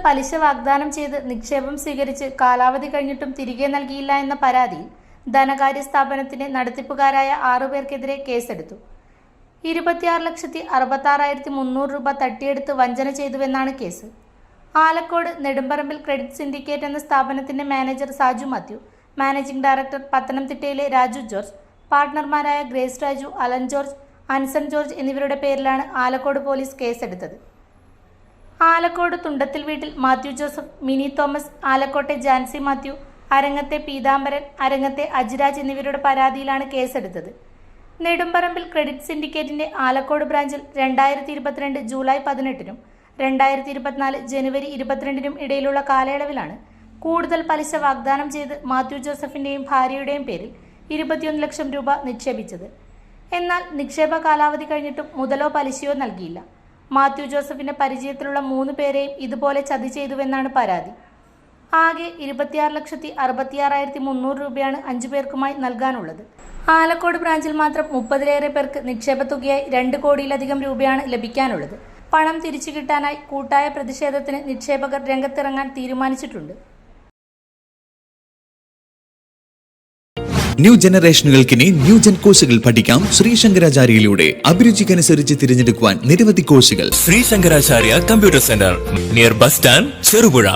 പലിശ വാഗ്ദാനം ചെയ്ത് നിക്ഷേപം സ്വീകരിച്ച് കാലാവധി കഴിഞ്ഞിട്ടും തിരികെ നൽകിയില്ല എന്ന പരാതിയിൽ ധനകാര്യ സ്ഥാപനത്തിന്റെ നടത്തിപ്പുകാരായ 6 പേർക്കെതിരെ കേസെടുത്തു. 26,66,300 രൂപ തട്ടിയെടുത്ത് വഞ്ചന ചെയ്തുവെന്നാണ് കേസ്. ആലക്കോട് നെടുമ്പറമ്പിൽ ക്രെഡിറ്റ് സിൻഡിക്കേറ്റ് എന്ന സ്ഥാപനത്തിന്റെ manager Saju Mathew, managing director പത്തനംതിട്ടയിലെ രാജു ജോർജ്, പാർട്ട്ണർമാരായ ഗ്രേസ് രാജു, അലൻ ജോർജ്, അൻസൺ ജോർജ് എന്നിവരുടെ പേരിലാണ് ആലക്കോട് പോലീസ് കേസെടുത്തത്. ആലക്കോട് തുണ്ടത്തിൽ വീട്ടിൽ മാത്യു ജോസഫ്, മിനി തോമസ്, ആലക്കോട്ടെ ജാൻസി മാത്യു, അരങ്ങത്തെ പീതാംബരൻ, അരങ്ങത്തെ അജിരാജ് എന്നിവരുടെ പരാതിയിലാണ് കേസെടുത്തത്. നെടുമ്പറമ്പിൽ ക്രെഡിറ്റ് സിൻഡിക്കേറ്റിന്റെ ആലക്കോട് ബ്രാഞ്ചിൽ 2022 ജൂലൈ 18-നും 2024 ജനുവരി 22-നും ഇടയിലുള്ള കാലയളവിലാണ് കൂടുതൽ പലിശ വാഗ്ദാനം ചെയ്ത് മാത്യു ജോസഫിന്റെയും ഭാര്യയുടെയും പേരിൽ 21 ലക്ഷം രൂപ നിക്ഷേപിച്ചത്. എന്നാൽ നിക്ഷേപ കാലാവധി കഴിഞ്ഞിട്ടും മുതലോ പലിശയോ നൽകിയില്ല. മാത്യു ജോസഫിന്റെ പരിചയത്തിലുള്ള 3 പേരെയും ഇതുപോലെ ചതി ചെയ്തുവെന്നാണ് പരാതി. ആകെ 26,66,300 രൂപയാണ് 5 പേർക്കുമായി നൽകാനുള്ളത്. ആലക്കോട് ബ്രാഞ്ചിൽ മാത്രം 30-ലേറെ പേർക്ക് നിക്ഷേപ തുകയായി 2 കോടിയിലധികം രൂപയാണ് ലഭിക്കാനുള്ളത്. പണം തിരിച്ചു കിട്ടാനായി കൂട്ടായ പ്രതിഷേധത്തിന് നിക്ഷേപകർ രംഗത്തിറങ്ങാൻ തീരുമാനിച്ചിട്ടുണ്ട്. ന്യൂ ജനറേഷനുകൾക്കിനി ന്യൂ ജെൻ കോഴ്സുകൾ പഠിക്കാം. ശ്രീശങ്കരാചാര്യയിലൂടെ അഭിരുചിക്കനുസരിച്ച് തിരഞ്ഞെടുക്കുവാൻ നിരവധി കോഴ്സുകൾ. Sree Sankaracharya computer centre, near bus stand, Cherupuzha.